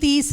30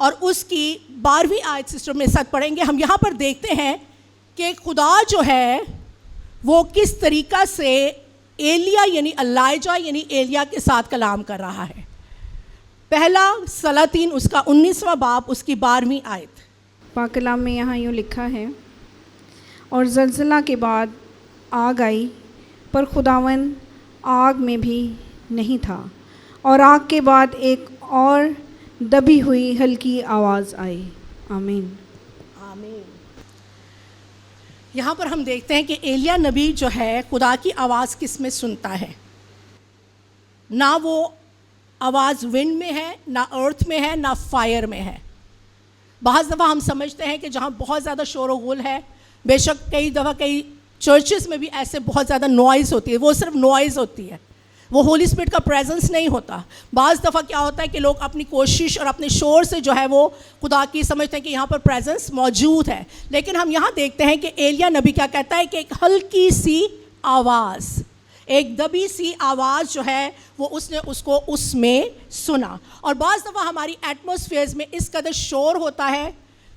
اور اس کی 12ویں آیت سسٹر میرے ساتھ پڑھیں گے. ہم یہاں پر دیکھتے ہیں کہ خدا جو ہے وہ کس طریقہ سے ایلیا یعنی الائجہ یعنی ایلیا کے ساتھ کلام کر رہا ہے. پہلا سلاطین اس کا 19واں باب اس کی 12ویں آیت. پاک کلام میں یہاں یوں لکھا ہے، اور زلزلہ کے بعد آگ آئی، پر خداوند آگ میں بھی نہیں تھا، اور آگ کے بعد ایک اور دبی ہوئی ہلکی آواز آئی. آمین. آمین. یہاں پر ہم دیکھتے ہیں کہ ایلیا نبی جو ہے خدا کی آواز کس میں سنتا ہے. نہ وہ آواز ونڈ میں ہے، نہ ارتھ میں ہے، نہ فائر میں ہے. بعض دفعہ ہم سمجھتے ہیں کہ جہاں بہت زیادہ شور و غل ہے، بے شک کئی دفعہ کئی چرچز میں بھی ایسے بہت زیادہ نوائز ہوتی ہے، وہ صرف نوائز ہوتی ہے، وہ ہولی اسپرٹ کا پریزنس نہیں ہوتا. بعض دفعہ کیا ہوتا ہے کہ لوگ اپنی کوشش اور اپنے شور سے جو ہے وہ خدا کی سمجھتے ہیں کہ یہاں پر پریزنس موجود ہے. لیکن ہم یہاں دیکھتے ہیں کہ ایلیا نبی کیا کہتا ہے کہ ایک ہلکی سی آواز، ایک دبی سی آواز جو ہے وہ اس نے اس کو اس میں سنا. اور بعض دفعہ ہماری ایٹماسفیئرز میں اس قدر شور ہوتا ہے،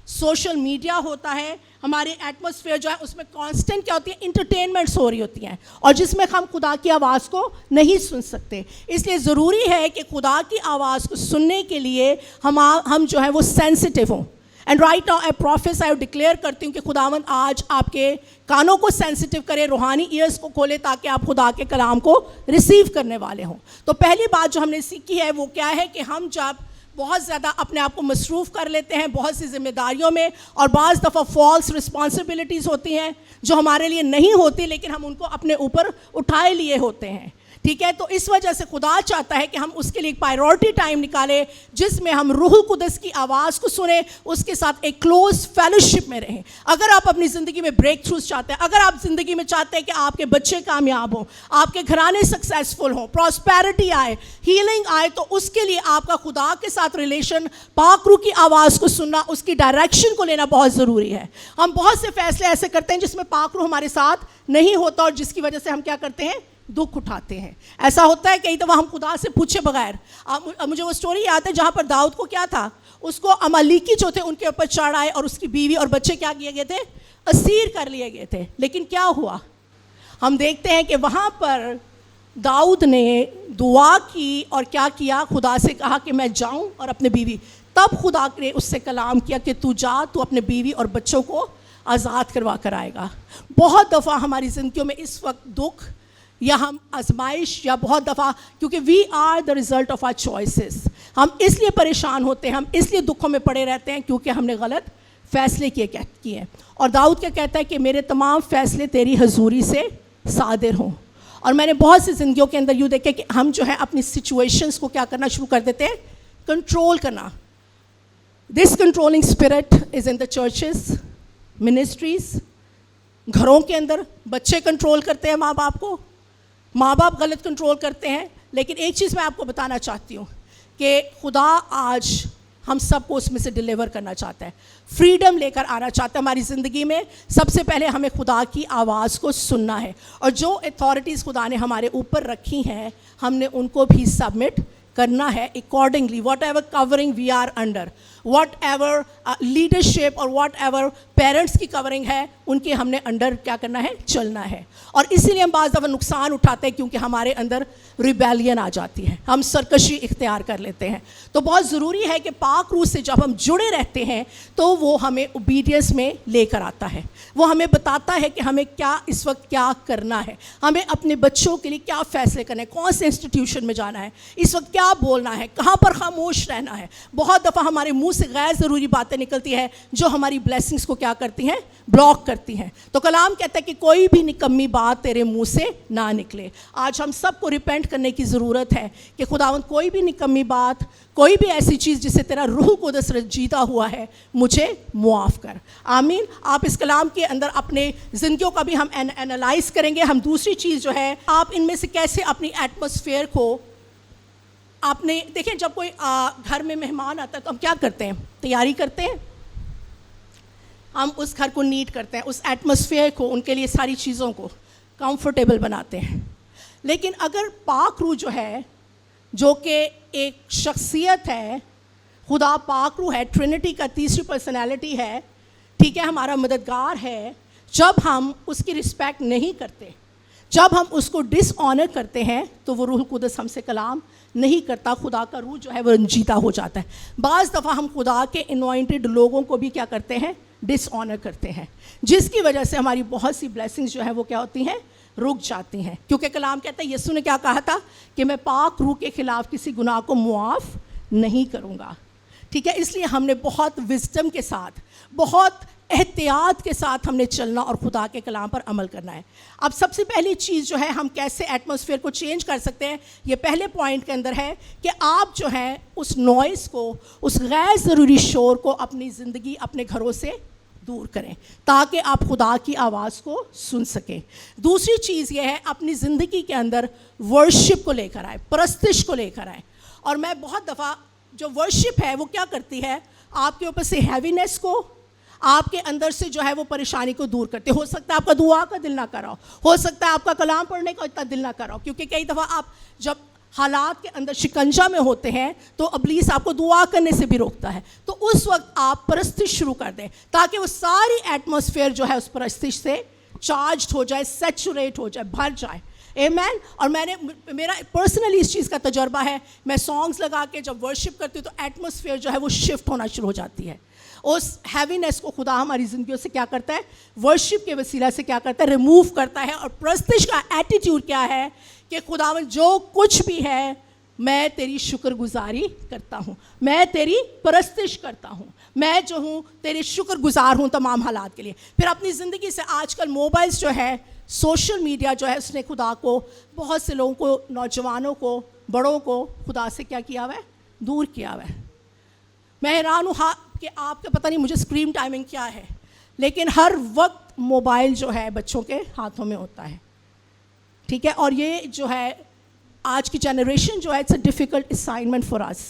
سوشل میڈیا ہوتا ہے، ہمارے ایٹماسفیئر جو ہے اس میں کانسٹنٹ کیا ہوتی ہے، انٹرٹینمنٹس ہو رہی ہوتی ہیں، اور جس میں ہم خدا کی آواز کو نہیں سن سکتے. اس لیے ضروری ہے کہ خدا کی آواز کو سننے کے لیے ہم جو ہے وہ سینسٹیو ہوں. And right now a professor I declare کرتی ہوں کہ خداوند آج آپ کے کانوں کو سینسٹیو کرے، روحانی ایئرز کو کھولے تاکہ آپ خدا کے کلام کو ریسیو کرنے والے ہوں. تو پہلی بات جو ہم نے سیکھی ہے وہ کیا ہے کہ ہم جب بہت زیادہ اپنے آپ کو مصروف کر لیتے ہیں بہت سی ذمہ داریوں میں، اور بعض دفعہ فالس رسپانسبلٹیز ہوتی ہیں جو ہمارے لیے نہیں ہوتی لیکن ہم ان کو اپنے اوپر اٹھائے لیے ہوتے ہیں. ٹھیک ہے، تو اس وجہ سے خدا چاہتا ہے کہ ہم اس کے لیے ایک پائیورٹی ٹائم نکالیں جس میں ہم روح القدس کی آواز کو سنیں، اس کے ساتھ ایک کلوز فیلوشپ میں رہیں. اگر آپ اپنی زندگی میں بریک تھروز چاہتے ہیں، اگر آپ زندگی میں چاہتے ہیں کہ آپ کے بچے کامیاب ہوں، آپ کے گھرانے سکسیسفل ہوں، پراسپیرٹی آئے، ہیلنگ آئے، تو اس کے لیے آپ کا خدا کے ساتھ ریلیشن، پاک روح کی آواز کو سننا، اس کی ڈائریکشن کو لینا بہت ضروری ہے. ہم بہت سے فیصلے ایسے کرتے ہیں جس میں پاک روح ہمارے ساتھ نہیں ہوتا، اور جس کی وجہ سے ہم کیا کرتے ہیں، دکھ اٹھاتے ہیں. ایسا ہوتا ہے کئی دفعہ ہم خدا سے پوچھے بغیر. مجھے وہ سٹوری یاد ہے جہاں پر داؤد کو کیا تھا، اس کو عمالیکی جو تھے ان کے اوپر چڑھ آئے اور اس کی بیوی اور بچے کیا کیے گئے تھے، اسیر کر لیے گئے تھے. لیکن کیا ہوا، ہم دیکھتے ہیں کہ وہاں پر داؤد نے دعا کی اور کیا کیا، خدا سے کہا کہ میں جاؤں اور اپنے بیوی. تب خدا نے اس سے کلام کیا کہ تو جا، تو اپنے بیوی اور بچوں کو آزاد کروا کر آئے گا. بہت دفعہ ہماری زندگیوں میں اس وقت دکھ یا ہم آزمائش، یا بہت دفعہ کیونکہ we are the result of our choices, ہم اس لیے پریشان ہوتے ہیں، ہم اس لیے دکھوں میں پڑے رہتے ہیں کیونکہ ہم نے غلط فیصلے کیے ہیں. اور داؤد کیا کہتا ہے کہ میرے تمام فیصلے تیری حضوری سے صادر ہوں. اور میں نے بہت سی زندگیوں کے اندر یوں دیکھا کہ ہم جو ہے اپنی سچویشنز کو کیا کرنا شروع کر دیتے ہیں، کنٹرول کرنا. This controlling spirit is in the churches, ministries, گھروں کے اندر بچے کنٹرول کرتے ہیں ماں باپ کو، ماں باپ غلط کنٹرول کرتے ہیں. لیکن ایک چیز میں آپ کو بتانا چاہتی ہوں کہ خدا آج ہم سب کو اس میں سے ڈیلیور کرنا چاہتا ہے، فریڈم لے کر آنا چاہتا ہے ہماری زندگی میں. سب سے پہلے ہمیں خدا کی آواز کو سننا ہے، اور جو اتھارٹیز خدا نے ہمارے اوپر رکھی ہیں ہم نے ان کو بھی سبمٹ کرنا ہے accordingly. Whatever covering we are under, whatever leadership اور واٹ ایور پیرنٹس کی کورنگ ہے ان کے ہم نے انڈر کیا کرنا ہے، چلنا ہے. اور اسی لیے ہم بعض دفعہ نقصان اٹھاتے ہیں کیونکہ ہمارے اندر ریبیلین آ جاتی ہے، ہم سرکشی اختیار کر لیتے ہیں. تو بہت ضروری ہے کہ پاک روح سے جب ہم جڑے رہتے ہیں تو وہ ہمیں اوبیڈینس میں لے کر آتا ہے، وہ ہمیں بتاتا ہے کہ ہمیں کیا اس وقت کیا کرنا ہے، ہمیں اپنے بچوں کے لیے کیا فیصلے کرنے ہیں، کون سے انسٹیٹیوشن میں جانا ہے، اس وقت کیا بولنا ہے، کہاں پر خاموش رہنا ہے. بہت دفعہ ہمارے منہ سے غیر ضروری باتیں نکلتی ہیں جو ہماری بلیسنگس کو کیا کرتی ہیں، بلاک کرتی ہیں. تو کلام کہتا ہے کہ کوئی بھی نکمی بات تیرے منہ سے نہ نکلے. آج ہم سب کو ریپینٹ کرنے کی ضرورت ہے کہ خداوند کوئی بھی نکمی بات، کوئی بھی ایسی چیز جسے تیرا روح القدس جیتا ہوا ہے مجھے معاف کر. آمین. آپ اس کلام کے اندر اپنے زندگیوں کا بھی ہم اینالائز کریں گے. ہم دوسری چیز جو ہے، آپ ان میں سے کیسے اپنی ایٹماسفیئر کو آپ نے دیکھیں، جب کوئی گھر میں مہمان آتا ہے تو ہم کیا کرتے ہیں، تیاری کرتے ہیں، ہم اس گھر کو نیٹ کرتے ہیں، اس ایٹماسفیئر کو، ان کے لیے ساری چیزوں کو کمفرٹیبل بناتے ہیں. لیکن اگر پاک روح جو ہے، جو کہ ایک شخصیت ہے، خدا پاک روح ہے, ٹرینٹی کا تیسری پرسنالٹی ہے, ٹھیک ہے, ہمارا مددگار ہے. جب ہم اس کی رسپیکٹ نہیں کرتے, جب ہم اس کو ڈس آنر کرتے ہیں, تو وہ روح القدس ہم سے کلام نہیں کرتا, خدا کا روح جو ہے وہ رنجیدہ ہو جاتا ہے. بعض دفعہ ہم خدا کے انوائنٹڈ لوگوں کو بھی کیا کرتے ہیں, ڈس آنر کرتے ہیں, جس کی وجہ سے ہماری بہت سی بلیسنگز جو ہے وہ کیا ہوتی ہیں, رک جاتی ہیں. کیونکہ کلام کہتا ہے, یسوع نے کیا کہا تھا کہ میں پاک روح کے خلاف کسی گناہ کو معاف نہیں کروں گا. ٹھیک ہے, اس لیے ہم نے بہت وزڈم کے ساتھ, بہت احتیاط کے ساتھ ہم نے چلنا اور خدا کے کلام پر عمل کرنا ہے. اب سب سے پہلی چیز جو ہے, ہم کیسے ایٹماسفیئر کو چینج کر سکتے ہیں, یہ پہلے پوائنٹ کے اندر ہے کہ آپ جو ہے اس نوائز کو, اس غیر ضروری شور کو اپنی زندگی, اپنے گھروں سے دور کریں, تاکہ آپ خدا کی آواز کو سن سکیں. دوسری چیز یہ ہے, اپنی زندگی کے اندر ورشپ کو لے کر آئے, پرستش کو لے کر آئے. اور میں بہت دفعہ, جو ورشپ ہے وہ کیا کرتی ہے, آپ کے اوپر سے ہیوینس کو, آپ کے اندر سے جو ہے وہ پریشانی کو دور کرتے. ہو سکتا ہے آپ کا دعا کا دل نہ کر رہا ہو سکتا ہے آپ کا کلام پڑھنے کا اتنا دل نہ کر رہا ہو, کیونکہ کئی دفعہ آپ جب حالات کے اندر شکنجہ میں ہوتے ہیں تو ابلیس آپ کو دعا کرنے سے بھی روکتا ہے. تو اس وقت آپ پرستش شروع کر دیں, تاکہ وہ ساری ایٹماسفیئر جو ہے اس پرستش سے چارجڈ ہو جائے, سیچوریٹ ہو جائے, بھر جائے. آمین. اور میرا پرسنلی اس چیز کا تجربہ ہے, میں سانگز لگا کے جب ورشپ کرتی ہوں تو ایٹماسفیئر جو ہے وہ شفٹ ہونا شروع ہو جاتی ہے. اس ہیوینس کو خدا ہماری زندگیوں سے کیا کرتا ہے, ورشپ کے وسیلہ سے کیا کرتا ہے, ریموو کرتا ہے. اور پرستش کا ایٹیٹیوڈ کیا ہے کہ خداوند جو کچھ بھی ہے میں تیری شکر گزاری کرتا ہوں, میں تیری پرستش کرتا ہوں, میں جو ہوں تیری شکر گزار ہوں تمام حالات کے لیے. پھر اپنی زندگی سے, آج کل موبائلز جو ہے, سوشل میڈیا جو ہے, اس نے خدا کو, بہت سے لوگوں کو, نوجوانوں کو, بڑوں کو خدا سے کیا کیا ہوا ہے, دور کیا ہوا ہے. میں حیران ہوں کہ آپ کے پتہ نہیں مجھے اسکرین ٹائمنگ کیا ہے, لیکن ہر وقت موبائل جو ہے بچوں کے ہاتھوں میں ہوتا ہے. ٹھیک ہے, اور یہ جو ہے آج کی جنریشن جو ہے, it's a difficult assignment for us.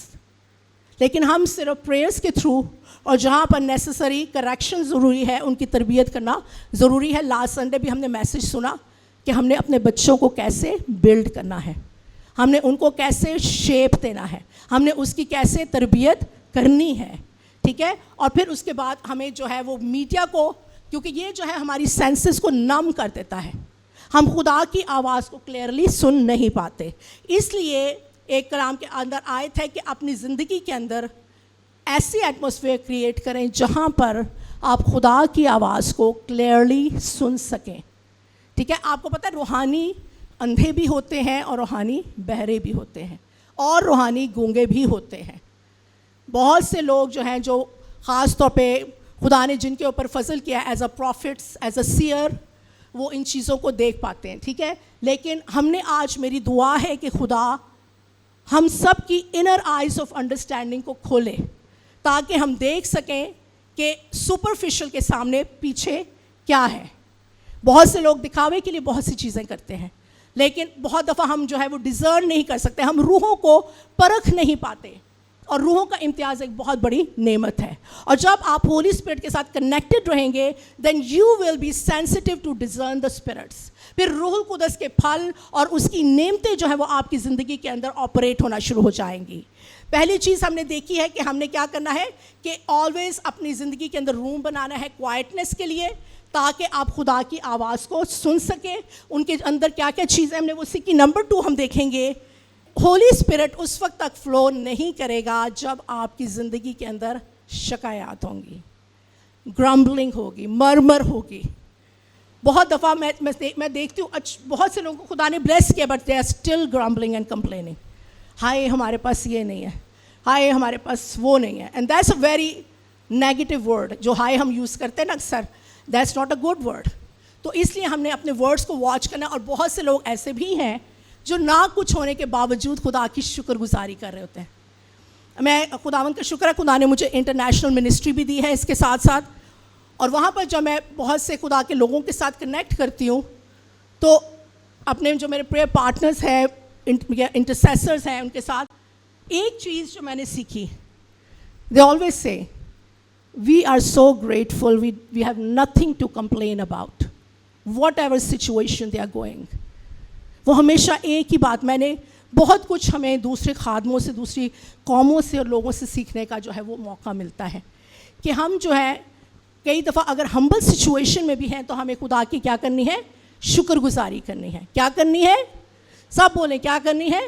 لیکن ہم صرف پریئرس کے تھرو, اور جہاں پر نیسسری کریکشن ضروری ہے, ان کی تربیت کرنا ضروری ہے. لاسٹ سنڈے بھی ہم نے میسج سنا کہ ہم نے اپنے بچوں کو کیسے بلڈ کرنا ہے, ہم نے ان کو کیسے شیپ دینا ہے, ہم نے اس کی کیسے تربیت کرنی ہے. ٹھیک ہے, اور پھر اس کے بعد ہمیں جو ہے وہ میڈیا کو, کیونکہ یہ جو ہے ہماری سینسز کو نم کر دیتا ہے, ہم خدا کی آواز کو کلیئرلی سن نہیں پاتے. اس لیے ایک کلام کے اندر آیت ہے کہ اپنی زندگی کے اندر ایسی ایٹماسفیئر کریٹ کریں جہاں پر آپ خدا کی آواز کو کلیئرلی سن سکیں. ٹھیک ہے, آپ کو پتہ ہے روحانی اندھے بھی ہوتے ہیں اور روحانی بہرے بھی ہوتے ہیں اور روحانی گونگے بھی ہوتے ہیں. بہت سے لوگ جو ہیں, جو خاص طور پہ خدا نے جن کے اوپر فضل کیا as a prophets, as a seer, وہ ان چیزوں کو دیکھ پاتے ہیں. ٹھیک ہے, لیکن ہم نے آج, میری دعا ہے کہ خدا ہم سب کی انر آئیز آف انڈرسٹینڈنگ کو کھولے, تاکہ ہم دیکھ سکیں کہ سپرفیشل کے سامنے پیچھے کیا ہے. بہت سے لوگ دکھاوے کے لیے بہت سی چیزیں کرتے ہیں, لیکن بہت دفعہ ہم جو ہے وہ ڈیزرن نہیں کر سکتے, ہم روحوں کو پرکھ نہیں پاتے. اور روحوں کا امتیاز ایک بہت بڑی نعمت ہے. اور جب آپ ہولی اسپرٹ کے ساتھ کنیکٹڈ رہیں گے, then you will be sensitive to discern the spirits. پھر روح القدس کے پھل اور اس کی نعمتیں جو ہے وہ آپ کی زندگی کے اندر آپریٹ ہونا شروع ہو جائیں گی. پہلی چیز ہم نے دیکھی ہے کہ ہم نے کیا کرنا ہے کہ آلویز اپنی زندگی کے اندر روم بنانا ہے کوائٹنس کے لیے, تاکہ آپ خدا کی آواز کو سن سکیں. ان کے اندر کیا کیا چیزیں ہم نے وہ سیکھی. نمبر 2 ہم دیکھیں گے, ہولی اسپرٹ اس وقت تک فلو نہیں کرے گا جب آپ کی زندگی کے اندر شکایات ہوں گی, گرمبلنگ ہوگی, مرمر ہوگی. بہت دفعہ میں دیکھتی ہوں بہت سے لوگوں کو خدا نے بلیس کیا, but they are still grumbling and complaining. ہائے ہمارے پاس یہ نہیں ہے, ہائے ہمارے پاس وہ نہیں ہے. And that's a very negative word, جو ہائے ہم یوز کرتے ہیں نا اکثر, that's not a good word. تو اس لیے ہم نے اپنے ورڈس کو واچ کرنا. اور بہت سے لوگ ایسے بھی ہیں جو نہ کچھ ہونے کے باوجود خدا کی شکر گزاری کر رہے ہوتے ہیں. میں خداوند کا شکر ہے, خدا نے مجھے انٹرنیشنل منسٹری بھی دی ہے اس کے ساتھ ساتھ. اور وہاں پر جب میں بہت سے خدا کے لوگوں کے ساتھ کنیکٹ کرتی ہوں, تو اپنے جو میرے پریئر پارٹنرز ہیں, انٹرسیسرز ہیں, ان کے ساتھ ایک چیز جو میں نے سیکھی, they always say we are so grateful, we have nothing to complain about whatever situation they are going. وہ ہمیشہ ایک ہی بات, میں نے بہت کچھ ہمیں دوسرے خادموں سے, دوسری قوموں سے اور لوگوں سے سیکھنے کا جو ہے وہ موقع ملتا ہے کہ ہم جو ہے کئی دفعہ اگر ہمبل سچویشن میں بھی ہیں تو ہمیں خدا کی کیا کرنی ہے, شکر گزاری کرنی ہے. کیا کرنی ہے؟ سب بولیں کیا کرنی ہے؟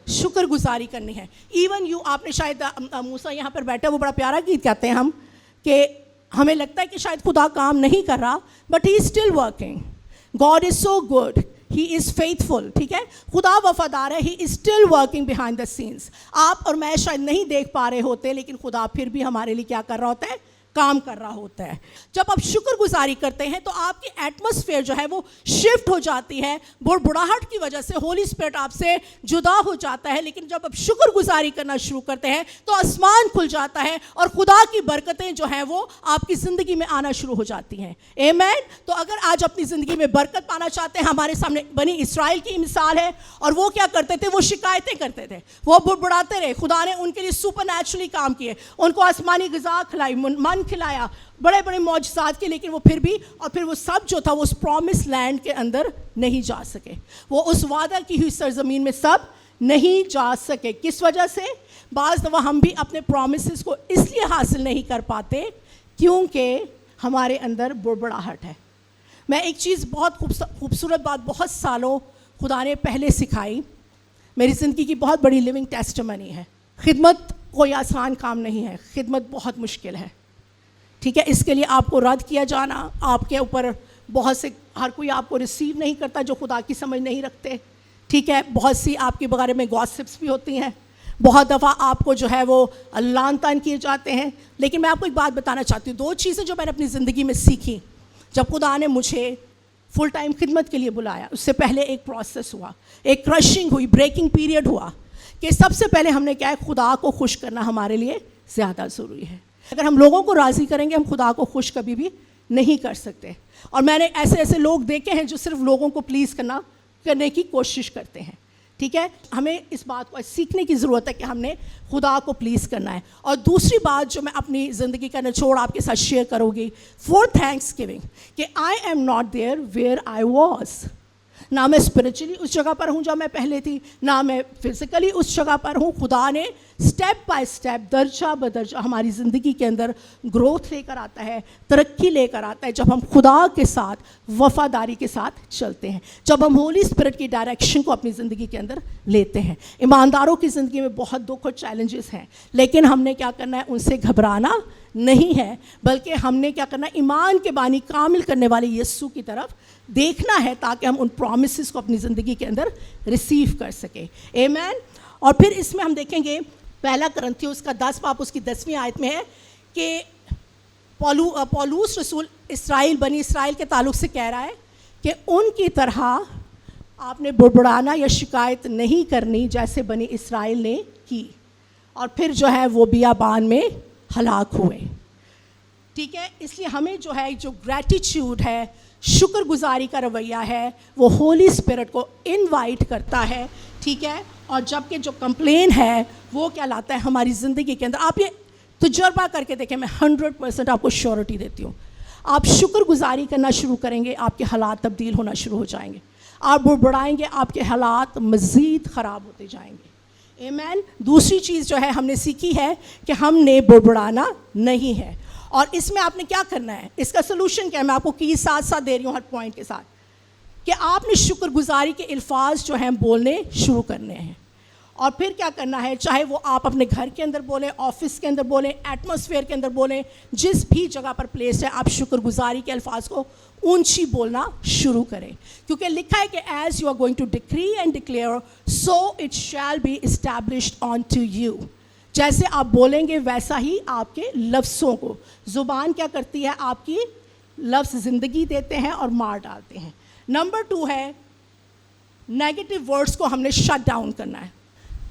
شکر گزاری کرنی ہے. ایون یو, آپ نے شاید موسیٰ یہاں پر بیٹھا, وہ بڑا پیارا گیت کہتے ہیں ہم کہ ہمیں لگتا ہے کہ شاید خدا کام نہیں کر رہا, but he is still working. God is so good, he is faithful. ٹھیک ہے, خدا وفادار ہے, he is still working behind the scenes. آپ اور میں شاید نہیں دیکھ پا رہے ہوتے, لیکن خدا پھر بھی ہمارے لیے کیا کر رہا ہوتا ہے, کام کر رہا ہوتا ہے. جب آپ شکر گزاری کرتے ہیں تو آپ کی ایٹماسفیئر جو ہے وہ شفٹ ہو جاتی ہے. بڑبڑاہٹ کی وجہ سے ہولی اسپرٹ آپ سے جدا ہو جاتا ہے, لیکن جب آپ شکر گزاری کرنا شروع کرتے ہیں تو آسمان کھل جاتا ہے اور خدا کی برکتیں جو ہیں وہ آپ کی زندگی میں آنا شروع ہو جاتی ہیں. آمین. تو اگر آج اپنی زندگی میں برکت پانا چاہتے ہیں, ہمارے سامنے بنی اسرائیل کی مثال ہے, اور وہ کیا کرتے تھے, وہ شکایتیں کرتے تھے, وہ بڑبڑاتے رہے. خدا نے ان کے لیے سپر نیچرلی کام کیے, ان کو آسمانی غذا کھلائی, من کھلایا, بڑے بڑے معجزات کے, لیکن وہ پھر بھی, اور پھر وہ سب جو تھا وہ اس پرومس لینڈ کے اندر نہیں جا سکے. وہ اس وعدہ کی ہوئی سرزمین میں سب نہیں جا سکے. کس وجہ سے؟ بعض دفعہ ہم بھی اپنے پرومسز کو اس لیے حاصل نہیں کر پاتے کیونکہ ہمارے اندر بڑبڑاہٹ ہے. میں ایک چیز, بہت خوبصورت بات بہت سالوں خدا نے پہلے سکھائی, میری زندگی کی بہت بڑی لیونگ ٹیسٹمنی ہے. خدمت کوئی آسان کام نہیں ہے, خدمت بہت مشکل ہے. ٹھیک ہے, اس کے لیے آپ کو رد کیا جانا, آپ کے اوپر بہت سے, ہر کوئی آپ کو ریسیو نہیں کرتا جو خدا کی سمجھ نہیں رکھتے. ٹھیک ہے, بہت سی آپ کے بارے میں گاسپس بھی ہوتی ہیں, بہت دفعہ آپ کو جو ہے وہ لعن طعن کیے جاتے ہیں. لیکن میں آپ کو ایک بات بتانا چاہتی ہوں, 2 چیزیں جو میں نے اپنی زندگی میں سیکھی جب خدا نے مجھے فل ٹائم خدمت کے لیے بلایا. اس سے پہلے ایک پروسیس ہوا, ایک کرشنگ ہوئی, بریکنگ پیریڈ ہوا کہ سب سے پہلے ہم نے کیا ہے, خدا کو خوش کرنا ہمارے لیے زیادہ ضروری ہے. اگر ہم لوگوں کو راضی کریں گے, ہم خدا کو خوش کبھی بھی نہیں کر سکتے. اور میں نے ایسے لوگ دیکھے ہیں جو صرف لوگوں کو پلیز کرنے کی کوشش کرتے ہیں. ٹھیک ہے, ہمیں اس بات کو سیکھنے کی ضرورت ہے کہ ہم نے خدا کو پلیز کرنا ہے. اور دوسری بات جو میں اپنی زندگی کا نچوڑ آپ کے ساتھ شیئر کروں گی, فور تھینکس گیونگ, کہ I am not there where I was. نہ میں اسپرچولی اس جگہ پر ہوں جہاں میں پہلے تھی, نہ میں فزیکلی اس جگہ پر ہوں. خدا نے اسٹیپ بائی اسٹیپ, درجہ بدرجہ ہماری زندگی کے اندر گروتھ لے کر آتا ہے, ترقی لے کر آتا ہے, جب ہم خدا کے ساتھ وفاداری کے ساتھ چلتے ہیں, جب ہم ہولی اسپرٹ کی ڈائریکشن کو اپنی زندگی کے اندر لیتے ہیں. ایمانداروں کی زندگی میں بہت دکھ اور چیلنجز ہیں, لیکن ہم نے کیا کرنا ہے, ان سے گھبرانا نہیں ہے, بلکہ ہم نے کیا کرنا ہے, ایمان کے بانی کامل کرنے والے یسوع کی طرف دیکھنا ہے تاکہ ہم ان پرومسز کو اپنی زندگی کے اندر ریسیو کر سکیں. آمین. اور پھر اس میں ہم دیکھیں گے پہلا کرنتھیوس کا 10 باب اس کی 10ویں آیت میں ہے کہ پولوس رسول بنی اسرائیل کے تعلق سے کہہ رہا ہے کہ ان کی طرح آپ نے بڑبڑانا یا شکایت نہیں کرنی جیسے بنی اسرائیل نے کی, اور پھر جو ہے وہ بیابان میں ہلاک ہوئے. ٹھیک ہے, اس لیے ہمیں جو ہے, جو گریٹیچیوڈ ہے, شکر گزاری کا رویہ ہے, وہ ہولی اسپرٹ کو انوائٹ کرتا ہے. ٹھیک ہے, اور جب کہ جو کمپلین ہے وہ کیا لاتا ہے ہماری زندگی کے اندر. آپ یہ تجربہ کر کے دیکھیں, میں 100% آپ کو شیورٹی دیتی ہوں, آپ شکر گزاری کرنا شروع کریں گے, آپ کے حالات تبدیل ہونا شروع ہو جائیں گے. آپ بڑبڑائیں گے, آپ کے حالات مزید خراب ہوتے جائیں گے. آمین. دوسری چیز جو ہے ہم نے سیکھی ہے کہ ہم نے بڑبڑانا نہیں ہے. اور اس میں آپ نے کیا کرنا ہے, اس کا سلوشن کیا ہے, میں آپ کو کی ساتھ دے رہی ہوں ہر پوائنٹ کے ساتھ, کہ آپ نے شکر گزاری کے الفاظ جو ہیں بولنے شروع کرنے ہیں. اور پھر کیا کرنا ہے, چاہے وہ آپ اپنے گھر کے اندر بولیں, آفس کے اندر بولیں, ایٹماسفیئر کے اندر بولیں, جس بھی جگہ پر پلیس ہے, آپ شکر گزاری کے الفاظ کو اونچی بولنا شروع کریں. کیونکہ لکھا ہے کہ as you are going to decree and declare so it shall be established on to you. جیسے آپ بولیں گے ویسا ہی آپ کے لفظوں کو, زبان کیا کرتی ہے, آپ کی لفظ زندگی دیتے ہیں اور مار ڈالتے ہیں. نمبر 2 ہے, نیگیٹو ورڈز کو ہم نے شٹ ڈاؤن کرنا ہے.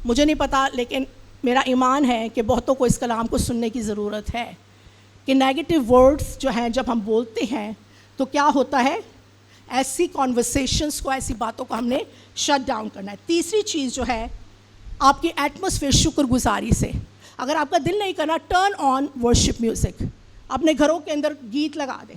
مجھے نہیں پتا, لیکن میرا ایمان ہے کہ بہتوں کو اس کلام کو سننے کی ضرورت ہے کہ نیگیٹو ورڈز جو ہیں جب ہم بولتے ہیں تو کیا ہوتا ہے, ایسی کانورسیشنز کو, ایسی باتوں کو ہم نے شٹ ڈاؤن کرنا ہے. تیسری چیز جو ہے, آپ کی ایٹماسفیئر شکر گزاری سے, اگر آپ کا دل نہیں کرنا, ٹرن آن ورشپ میوزک. اپنے گھروں کے اندر گیت لگا دیں,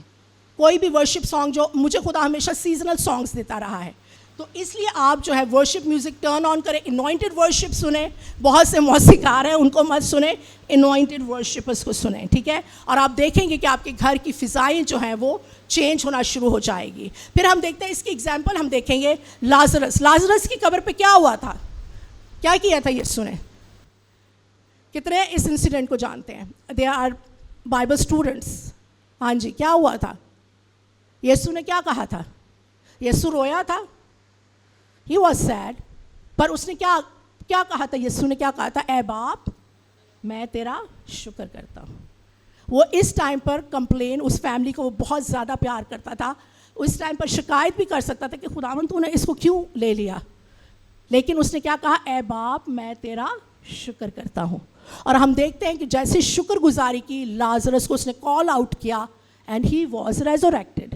کوئی بھی ورشپ سانگ جو, مجھے خدا ہمیشہ سیزنل سانگز دیتا رہا ہے, تو اس لیے آپ جو ہے ورشپ میوزک ٹرن آن کریں, انوائنٹڈ ورشپ سنیں. بہت سے موسیقار ہیں, ان کو مت سنیں, انوائنٹڈ ورشپرس کو سنیں, ٹھیک ہے. اور آپ دیکھیں گے کہ آپ کے گھر کی فضائیں جو ہیں وہ چینج ہونا شروع ہو جائے گی. پھر ہم دیکھتے ہیں اس کی ایگزامپل ہم دیکھیں گے لازرس کی قبر پہ کیا ہوا تھا, کیا کیا تھا یسوع نے. کتنے اس انسیڈنٹ کو جانتے ہیں؟ They are Bible students. ہاں جی, کیا ہوا تھا؟ یسوع نے کیا کہا تھا؟ یسوع رویا تھا, ہی واز سیڈ, پر اس نے کیا کہا تھا؟ یسوع نے کیا کہا تھا؟ اے باپ میں تیرا شکر کرتا ہوں. وہ اس ٹائم پر کمپلین, اس فیملی کو وہ بہت زیادہ پیار کرتا تھا, اس ٹائم پر شکایت بھی کر سکتا تھا کہ خداوند تو نے اس کو کیوں لے لیا, لیکن اس نے کیا کہا؟ اے باپ میں تیرا شکر کرتا ہوں. اور ہم دیکھتے ہیں کہ جیسے شکر گزاری کی لازرس کو اس نے کال آؤٹ کیا اینڈ ہی واز ریزوریکٹڈ.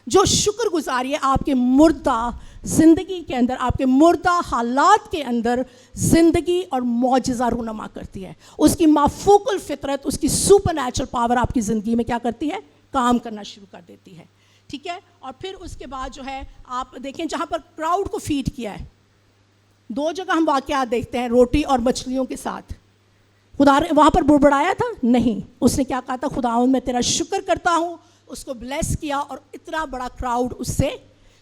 جو شکر گزاری ہے آپ کے مردہ زندگی کے اندر, آپ کے مردہ حالات کے اندر زندگی اور معجزہ رونما کرتی ہے. اس کی مافوق الفطرت, اس کی سپر نیچرل پاور آپ کی زندگی میں کیا کرتی ہے؟ کام کرنا شروع کر دیتی ہے, ٹھیک ہے. اور پھر اس کے بعد جو ہے آپ دیکھیں جہاں پر کراؤڈ کو فیڈ کیا ہے, 2 جگہ ہم واقعات دیکھتے ہیں روٹی اور مچھلیوں کے ساتھ. خدا وہاں پر بڑبڑایا تھا؟ نہیں. اس نے کیا کہا تھا؟ خداوند میں تیرا شکر کرتا ہوں. اس کو بلیس کیا اور اتنا بڑا کراؤڈ اس سے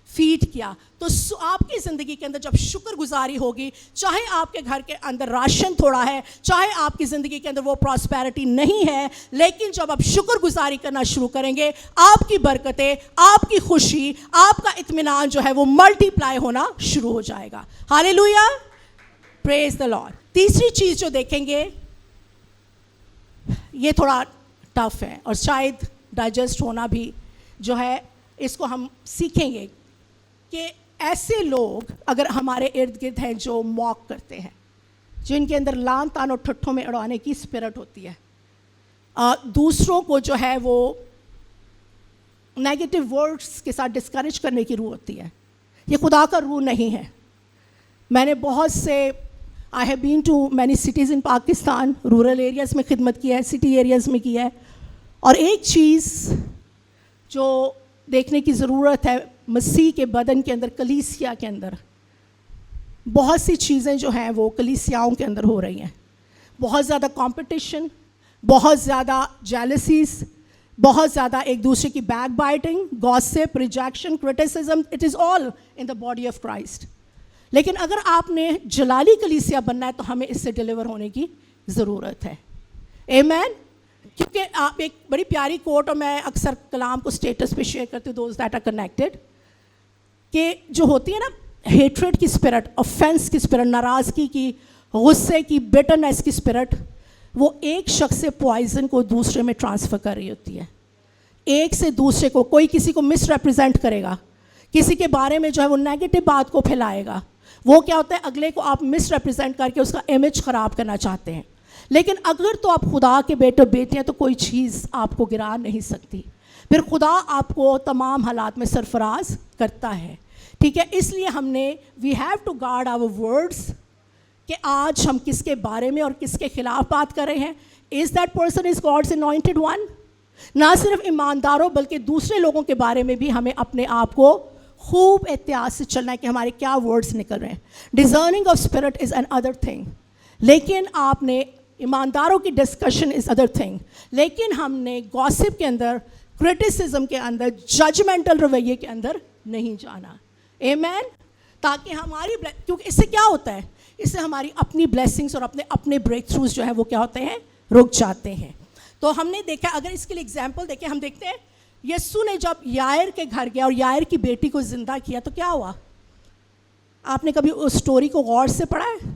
فیڈ کیا. تو آپ کی زندگی کے اندر جب شکر گزاری ہوگی, چاہے آپ کے گھر کے اندر راشن تھوڑا ہے, چاہے آپ کی زندگی کے اندر وہ پراسپیرٹی نہیں ہے, لیکن جب آپ شکر گزاری کرنا شروع کریں گے, آپ کی برکتیں, آپ کی خوشی, آپ کا اطمینان جو ہے وہ ملٹی پلائی ہونا شروع ہو جائے گا. ہاللیلویا, پریز دی لارڈ. تیسری چیز جو دیکھیں گے, یہ تھوڑا ٹف ہے اور شاید ڈائجسٹ ہونا بھی جو ہے, اس کو ہم سیکھیں گے کہ ایسے لوگ اگر ہمارے ارد گرد ہیں جو موک کرتے ہیں, جن کے اندر لان تان اور ٹھٹھوں میں اڑانے کی اسپرٹ ہوتی ہے, دوسروں کو جو ہے وہ نیگیٹو ورڈز کے ساتھ ڈسکریج کرنے کی روح ہوتی ہے, یہ خدا کا روح نہیں ہے. میں نے بہت سے I have been to many cities in Pakistan, rural areas میں خدمت کی ہے, سٹی ایریاز میں کی ہے. اور ایک چیز جو دیکھنے کی ضرورت ہے مسیح کے بدن کے اندر, کلیسیا کے اندر, بہت سی چیزیں جو ہیں وہ کلیسیاؤں کے اندر ہو رہی ہیں. بہت زیادہ کمپٹیشن, بہت زیادہ جیلسیز, بہت زیادہ ایک دوسرے کی back biting, گاسپ, rejection, criticism, it is all in the body of Christ. لیکن اگر آپ نے جلالی کلیسیا بننا ہے تو ہمیں اس سے ڈیلیور ہونے کی ضرورت ہے. آمین. کیونکہ آپ ایک بڑی پیاری کوٹ, اور میں اکثر کلام کو اسٹیٹس پہ شیئر کرتی ہوں, دوز دیٹ آر کنیکٹڈ, کہ جو ہوتی ہے نا ہیٹریڈ کی اسپرٹ, آفینس کی اسپرٹ, ناراضگی کی, غصے کی, بٹرنیس کی اسپرٹ, وہ ایک شخص سے پوائزن کو دوسرے میں ٹرانسفر کر رہی ہوتی ہے. ایک سے دوسرے کو, کوئی کسی کو مس ریپرزینٹ کرے گا, کسی کے بارے میں جو ہے وہ نیگیٹو بات کو پھیلائے گا, وہ کیا ہوتا ہے اگلے کو آپ مس ریپرزینٹ کر کے اس کا امیج خراب کرنا چاہتے ہیں. لیکن اگر تو آپ خدا کے بیٹے بیٹے ہیں تو کوئی چیز آپ کو گرا نہیں سکتی. پھر خدا آپ کو تمام حالات میں سرفراز کرتا ہے, ٹھیک ہے. اس لیے ہم نے we have to guard our words کہ آج ہم کس کے بارے میں اور کس کے خلاف بات کر رہے ہیں. Is that person is God's anointed one. نہ صرف ایمانداروں بلکہ دوسرے لوگوں کے بارے میں بھی ہمیں اپنے آپ کو خوب احتیاط سے چلنا ہے کہ ہمارے کیا ورڈز نکل رہے ہیں. Discerning of spirit is another thing, لیکن آپ نے ایمانداروں کی ڈسکشن از ادر تھنگ, لیکن ہم نے گاسپ کے اندر, کرٹیسزم کے اندر, ججمنٹل رویے کے اندر نہیں جانا. آمین. تاکہ ہماری, کیونکہ اس سے کیا ہوتا ہے, اس سے ہماری اپنی بلیسنگس اور اپنے بریک تھروز جو ہے وہ کیا ہوتے ہیں, رک جاتے ہیں. تو ہم نے دیکھا, اگر اس کے لیے ایگزامپل دیکھیں, ہم دیکھتے ہیں یسوع نے جب یائر کے گھر گیا اور یائر کی بیٹی کو زندہ کیا تو کیا ہوا؟ آپ نے کبھی اس سٹوری کو غور سے پڑھا ہے؟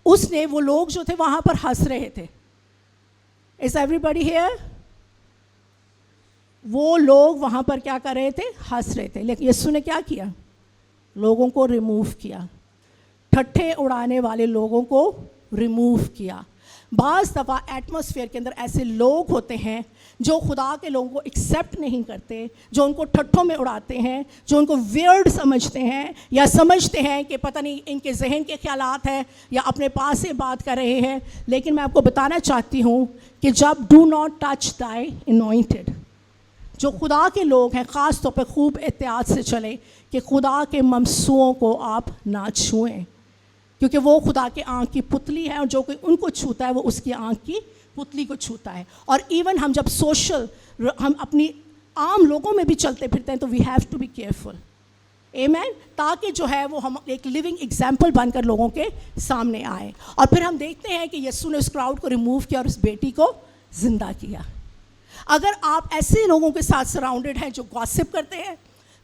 اس نے, وہ لوگ جو تھے وہاں پر ہنس رہے تھے. Is everybody here? وہ لوگ وہاں پر کیا کر رہے تھے؟ ہنس رہے تھے. لیکن یسوع نے کیا کیا؟ لوگوں کو ریموو کیا, ٹھٹھے اڑانے والے لوگوں کو ریموو کیا. بعض دفعہ ایٹماسفیئر کے اندر ایسے لوگ ہوتے ہیں جو خدا کے لوگوں کو ایکسیپٹ نہیں کرتے, جو ان کو ٹھٹھوں میں اڑاتے ہیں, جو ان کو ویئرڈ سمجھتے ہیں, یا سمجھتے ہیں کہ پتہ نہیں ان کے ذہن کے خیالات ہیں یا اپنے پاس سے بات کر رہے ہیں. لیکن میں آپ کو بتانا چاہتی ہوں کہ جب do not touch Thai anointed, جو خدا کے لوگ ہیں خاص طور پہ خوب احتیاط سے چلیں کہ خدا کے ممسوؤں کو آپ نہ چھوئیں، کیونکہ وہ خدا کے آنکھ کی پتلی ہے، اور جو کوئی ان کو چھوتا ہے وہ اس کی آنکھ کی پتلی کو چھوتا ہے. اور ایون ہم جب ہم اپنی عام لوگوں میں بھی چلتے پھرتے ہیں تو we have to be careful. آمین. تاکہ جو ہے وہ ہم ایک لیونگ ایگزامپل بن کر لوگوں کے سامنے آئیں. اور پھر ہم دیکھتے ہیں کہ یسوع نے اس کراؤڈ کو ریموو کیا اور اس بیٹی کو زندہ کیا. اگر آپ ایسے لوگوں کے ساتھ سراؤنڈڈ ہیں جو گاسپ کرتے ہیں،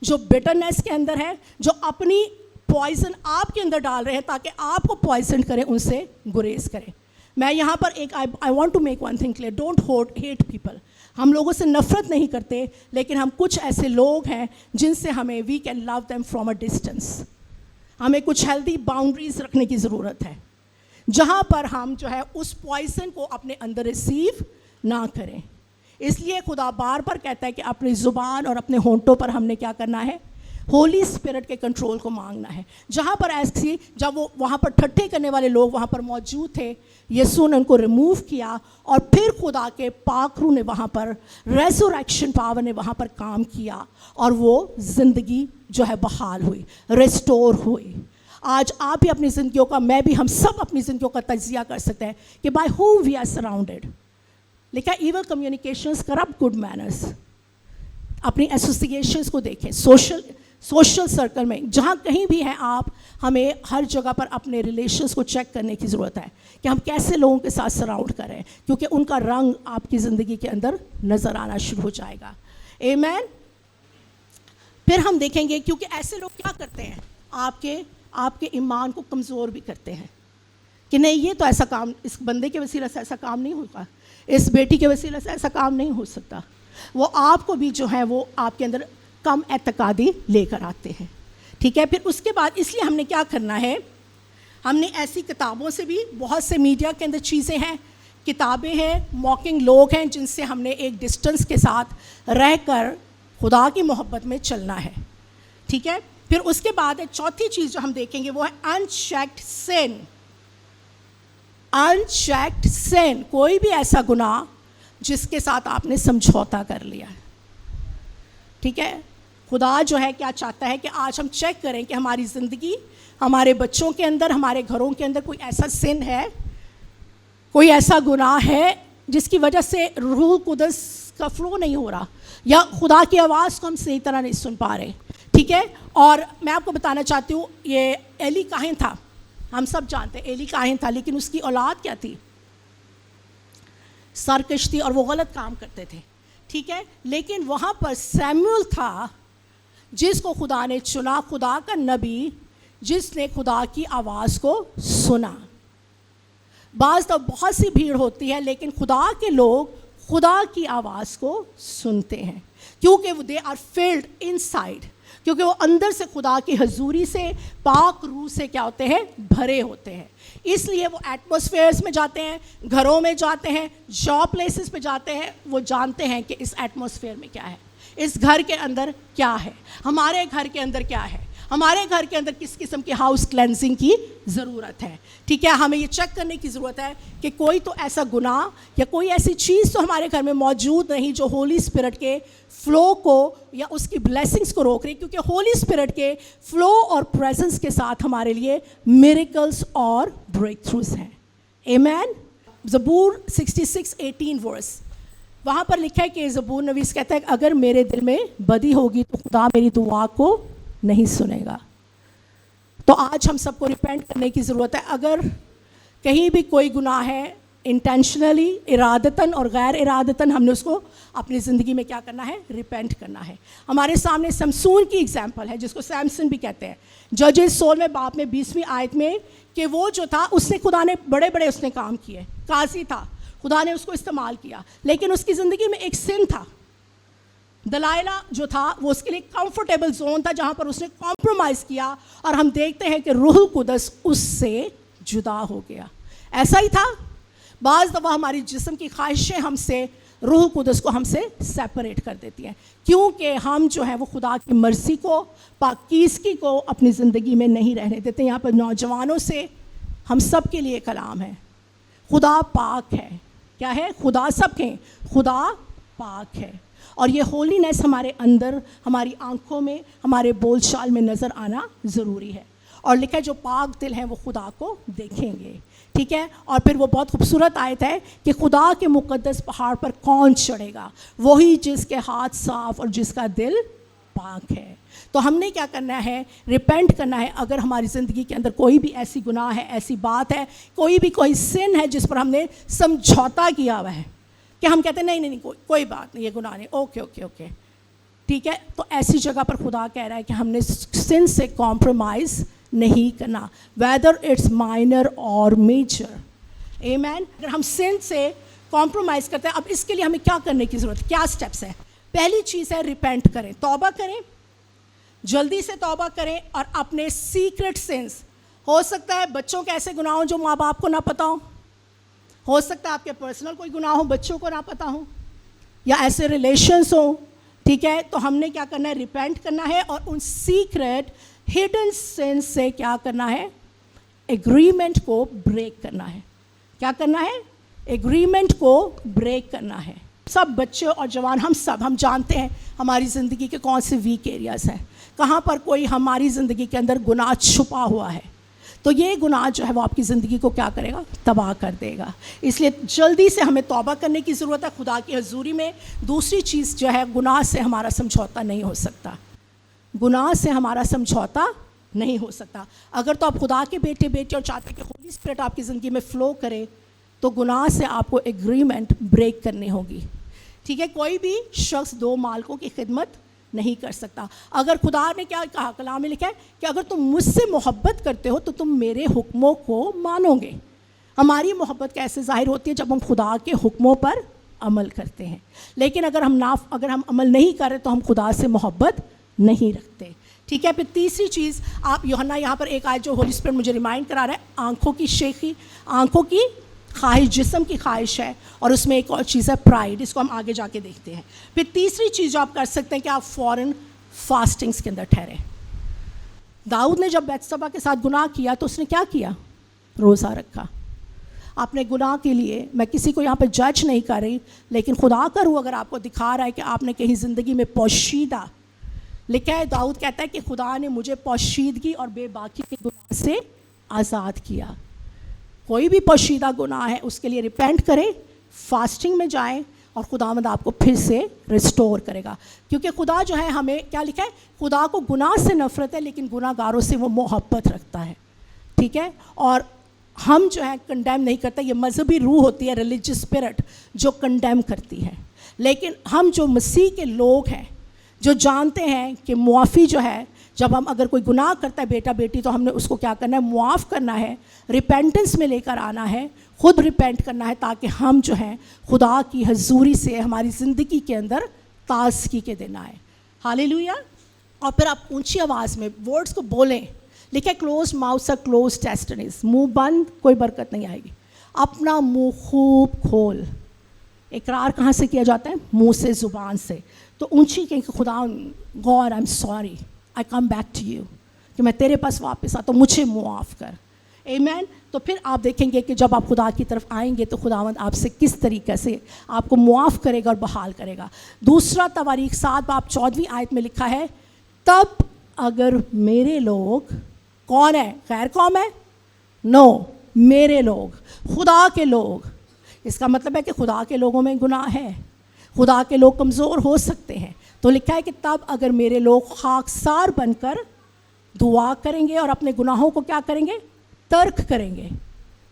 جو بٹرنیس کے اندر ہے، جو اپنی پوائزن آپ کے اندر ڈال رہے ہیں تاکہ آپ کو پوائزن کریں، ان سے گریز کریں. میں یہاں پر ایک I want to make one thing clear, don't hate people. ہم لوگوں سے نفرت نہیں کرتے، لیکن ہم کچھ ایسے لوگ ہیں جن سے ہمیں we can love them from a distance. ہمیں کچھ ہیلدی باؤنڈریز رکھنے کی ضرورت ہے جہاں پر ہم جو ہے اس پوائزن کو اپنے اندر ریسیو نہ کریں. اس لیے خدا بار بار کہتا ہے کہ اپنی زبان اور اپنے ہونٹوں پر ہم نے کیا کرنا ہے؟ ہولی اسپرٹ کے کنٹرول کو مانگنا ہے. جہاں پر ایسی جب وہ وہاں پر ٹھٹھے کرنے والے لوگ وہاں پر موجود تھے، یسوع نے ان کو ریموو کیا، اور پھر خدا کے پاک روح نے وہاں پر ریزوریکشن پاور نے وہاں پر کام کیا، اور وہ زندگی جو ہے بحال ہوئی، ریسٹور ہوئی. آج آپ بھی اپنی زندگیوں کا، میں بھی، ہم سب اپنی زندگیوں کا تجزیہ کر سکتے ہیں کہ by whom we are surrounded. لکھا evil communications corrupt good manners. اپنی ایسوسیشنز کو دیکھیں، سوشل سرکل میں جہاں کہیں بھی ہیں آپ، ہمیں ہر جگہ پر اپنے ریلیشنز کو چیک کرنے کی ضرورت ہے کہ ہم کیسے لوگوں کے ساتھ سراؤنڈ کریں، کیونکہ ان کا رنگ آپ کی زندگی کے اندر نظر آنا شروع ہو جائے گا. آمین. پھر ہم دیکھیں گے کیونکہ ایسے لوگ کیا کرتے ہیں، آپ کے ایمان کو کمزور بھی کرتے ہیں کہ نہیں یہ تو ایسا کام، اس بندے کے وسیلہ سے ایسا کام نہیں ہوگا، اس بیٹی کے وسیلہ سے ایسا کام نہیں ہو سکتا. وہ آپ کو بھی جو ہے وہ آپ کے اندر کم اعتقادی لے کر آتے ہیں. ٹھیک ہے. پھر اس کے بعد اس لیے ہم نے کیا کرنا ہے، ہم نے ایسی کتابوں سے بھی، بہت سے میڈیا کے اندر چیزیں ہیں، کتابیں ہیں، موکنگ لوگ ہیں جن سے ہم نے ایک ڈسٹنس کے ساتھ رہ کر خدا کی محبت میں چلنا ہے. ٹھیک ہے. پھر اس کے بعد ایک چوتھی چیز جو ہم دیکھیں گے وہ ہے انچیکڈ سن. انچیکڈ سن، کوئی بھی ایسا گناہ جس کے ساتھ آپ نے سمجھوتا کر لیا. ٹھیک ہے. خدا جو ہے کیا چاہتا ہے کہ آج ہم چیک کریں کہ ہماری زندگی، ہمارے بچوں کے اندر، ہمارے گھروں کے اندر کوئی ایسا سن ہے، کوئی ایسا گناہ ہے جس کی وجہ سے روح القدس کا فلو نہیں ہو رہا، یا خدا کی آواز کو ہم صحیح طرح نہیں سن پا رہے. ٹھیک ہے. اور میں آپ کو بتانا چاہتی ہوں، یہ ایلی کاہن تھا، ہم سب جانتے ہیں ایلی کاہن تھا، لیکن اس کی اولاد کیا تھی؟ سرکش تھی، اور وہ غلط کام کرتے تھے. ٹھیک ہے. لیکن وہاں پر سیموئل تھا جس کو خدا نے چنا، خدا کا نبی جس نے خدا کی آواز کو سنا. بعض تو بہت سی بھیڑ ہوتی ہے لیکن خدا کے لوگ خدا کی آواز کو سنتے ہیں کیونکہ they are filled inside, کیونکہ وہ اندر سے خدا کی حضوری سے، پاک روح سے کیا ہوتے ہیں؟ بھرے ہوتے ہیں. اس لیے وہ ایٹماسفیئرز میں جاتے ہیں، گھروں میں جاتے ہیں، جاب پلیسز پہ جاتے ہیں، وہ جانتے ہیں کہ اس ایٹماسفیئر میں کیا ہے، اس گھر کے اندر کیا ہے، ہمارے گھر کے اندر کیا ہے، ہمارے گھر کے اندر کس قسم کی ہاؤس کلینزنگ کی ضرورت ہے. ٹھیک ہے. ہمیں یہ چیک کرنے کی ضرورت ہے کہ کوئی تو ایسا گناہ یا کوئی ایسی چیز تو ہمارے گھر میں موجود نہیں جو ہولی اسپرٹ کے فلو کو یا اس کی بلیسنگز کو روک رہی، کیونکہ ہولی اسپرٹ کے فلو اور پریزنس کے ساتھ ہمارے لیے میریکلز اور بریک تھروز ہیں. آمین. زبور 66:18 ورس، وہاں پر لکھا ہے کہ زبور نویس کہتا ہے کہ اگر میرے دل میں بدی ہوگی تو خدا میری دعا کو نہیں سنے گا. تو آج ہم سب کو ریپینٹ کرنے کی ضرورت ہے. اگر کہیں بھی کوئی گناہ ہے، انٹینشنلی، ارادتاً اور غیر ارادتاً، ہم نے اس کو اپنی زندگی میں کیا کرنا ہے؟ ریپینٹ کرنا ہے. ہمارے سامنے سمسون کی ایگزامپل ہے جس کو سیمسن بھی کہتے ہیں. ججز 16 باب میں 20ویں آیت میں کہ وہ جو تھا اس نے خدا نے بڑے اس نے کام کیے، قاضی تھا، خدا نے اس کو استعمال کیا، لیکن اس کی زندگی میں ایک سن تھا. دلائلہ جو تھا وہ اس کے لیے کمفرٹیبل زون تھا جہاں پر اس نے کمپرومائز کیا، اور ہم دیکھتے ہیں کہ روح القدس اس سے جدا ہو گیا. ایسا ہی تھا. بعض دفعہ ہماری جسم کی خواہشیں ہم سے، روح القدس کو ہم سے سیپریٹ کر دیتی ہیں، کیونکہ ہم جو ہے وہ خدا کی مرضی کو، پاکیزگی کو اپنی زندگی میں نہیں رہنے دیتے. یہاں پر نوجوانوں سے ہم سب کے لیے کلام ہے. خدا پاک ہے. کیا ہے؟ خدا سب کے خدا پاک ہے. اور یہ ہولینس ہمارے اندر, ہماری آنکھوں میں, ہمارے بول چال میں نظر آنا ضروری ہے. اور لکھا ہے جو پاک دل ہیں وہ خدا کو دیکھیں گے. ٹھیک ہے, اور پھر وہ بہت خوبصورت آیت ہے کہ خدا کے مقدس پہاڑ پر کون چڑھے گا؟ وہی جس کے ہاتھ صاف اور جس کا دل پاک ہے. تو ہم نے کیا کرنا ہے؟ ریپینٹ کرنا ہے. اگر ہماری زندگی کے اندر کوئی بھی ایسی گناہ ہے, ایسی بات ہے, کوئی سن ہے جس پر ہم نے سمجھوتا کیا ہوا ہے کہ ہم کہتے ہیں نہیں کوئی بات نہیں, یہ گناہ نہیں, اوکے, ٹھیک ہے, تو ایسی جگہ پر خدا کہہ رہا ہے کہ ہم نے سن سے کمپرومائز نہیں کرنا, ویدر اٹس مائنر اور میجر. آمین. اگر ہم سن سے کمپرومائز کرتے ہیں, اب اس کے لیے ہمیں کیا کرنے کی ضرورت ہے؟ کیا سٹیپس ہیں؟ پہلی چیز ہے ریپینٹ کریں, توبہ کریں, جلدی سے توبہ کریں, اور اپنے سیکرٹ سنس, ہو سکتا ہے بچوں کے ایسے گناہ ہوں جو ماں باپ کو نہ پتہ ہو سکتا ہے آپ کے پرسنل کوئی گناہ ہو بچوں کو نہ پتہ ہو, یا ایسے ریلیشنس ہوں. ٹھیک ہے, تو ہم نے کیا کرنا ہے؟ ریپینٹ کرنا ہے, اور ان سیکرٹ ہڈن سنس سے کیا کرنا ہے؟ ایگریمنٹ کو بریک کرنا ہے. کیا کرنا ہے؟ ایگریمنٹ کو بریک کرنا ہے. سب بچے اور جوان ہم جانتے ہیں ہماری زندگی کے کون سے ویک ایریاز ہیں, کہاں پر کوئی ہماری زندگی کے اندر گناہ چھپا ہوا ہے. تو یہ گناہ جو ہے وہ آپ کی زندگی کو کیا کرے گا؟ تباہ کر دے گا. اس لیے جلدی سے ہمیں توبہ کرنے کی ضرورت ہے خدا کی حضوری میں. دوسری چیز جو ہے, گناہ سے ہمارا سمجھوتا نہیں ہو سکتا. گناہ سے ہمارا سمجھوتا نہیں ہو سکتا. اگر تو آپ خدا کے بیٹے اور چاہتے ہیں کہ ہولی اسپرٹ آپ کی زندگی میں فلو کرے, تو گناہ سے آپ کو ایگریمنٹ بریک کرنی ہوگی. ٹھیک ہے, کوئی بھی شخص دو مالکوں کی خدمت نہیں کر سکتا. اگر خدا نے کیا کہا, کلام میں لکھا ہے کہ اگر تم مجھ سے محبت کرتے ہو تو تم میرے حکموں کو مانو گے. ہماری محبت کیسے ظاہر ہوتی ہے؟ جب ہم خدا کے حکموں پر عمل کرتے ہیں. لیکن اگر ہم عمل نہیں کر رہے تو ہم خدا سے محبت نہیں رکھتے. ٹھیک ہے. پھر تیسری چیز, آپ یوحنا یہاں پر ایک آیت جو ہولی اسپرٹ مجھے ریمائنڈ کرا رہا ہے, آنکھوں کی شیخی, آنکھوں کی خواہش جسم کی خواہش ہے, اور اس میں ایک اور چیز ہے پرائڈ. اس کو ہم آگے جا کے دیکھتے ہیں. پھر تیسری چیز جو آپ کر سکتے ہیں کہ آپ فوراً فاسٹنگس کے اندر ٹھہریں. داؤد نے جب بیتسبا کے ساتھ گناہ کیا تو اس نے کیا کیا؟ روزہ رکھا. اپنے گناہ کے لیے, میں کسی کو یہاں پہ جج نہیں کر رہی, لیکن خدا کا روح اگر آپ کو دکھا رہا ہے کہ آپ نے کہیں زندگی میں پوشیدہ, لکھا ہے داؤد کہتا ہے کہ خدا نے مجھے پوشیدگی اور بے باکی کے گناہ سے آزاد کیا. کوئی بھی پوشیدہ گناہ ہے اس کے لیے ریپینٹ کریں, فاسٹنگ میں جائیں, اور خداوند آپ کو پھر سے ریسٹور کرے گا. کیونکہ خدا جو ہے, ہمیں کیا لکھا ہے, خدا کو گناہ سے نفرت ہے لیکن گناہ گاروں سے وہ محبت رکھتا ہے. ٹھیک ہے, اور ہم جو ہے کنڈیم نہیں کرتے. یہ مذہبی روح ہوتی ہے, ریلیجس اسپرٹ, جو کنڈیم کرتی ہے. لیکن ہم جو مسیح کے لوگ ہیں, جو جانتے ہیں کہ معافی جو ہے, جب ہم اگر کوئی گناہ کرتا ہے بیٹا بیٹی, تو ہم نے اس کو کیا کرنا ہے؟ معاف کرنا ہے, ریپینٹنس میں لے کر آنا ہے, خود ریپینٹ کرنا ہے, تاکہ ہم جو ہیں خدا کی حضوری سے ہماری زندگی کے اندر تازگی کے دن آئے. ہاللیلویا. اور پھر آپ اونچی آواز میں ورڈز کو بولیں. لکھے کلوز ماؤتھ آر کلوز ڈیسٹنیز, منہ بند کوئی برکت نہیں آئے گی. اپنا منہ خوب کھول. اقرار کہاں سے کیا جاتا ہے؟ منہ سے, زبان سے. تو اونچی کہ خدا, God I am sorry, I come back to you, کہ میں تیرے پاس واپس آتا ہوں, مجھے معاف کر. آمین. تو پھر آپ دیکھیں گے کہ جب آپ خدا کی طرف آئیں گے تو خداوند آپ سے کس طریقے سے آپ کو معاف کرے گا اور بحال کرے گا. دوسرا تواریخ 7:14 آیت میں لکھا ہے, تب اگر میرے لوگ, کون ہے؟ غیر قوم ہے؟ نو, میرے لوگ, خدا کے لوگ. اس کا مطلب ہے کہ خدا کے لوگوں میں گناہ ہے, خدا کے لوگ کمزور ہو سکتے ہیں. تو لکھا ہے کہ تب اگر میرے لوگ خاکسار بن کر دعا کریں گے اور اپنے گناہوں کو کیا کریں گے؟ ترک کریں گے,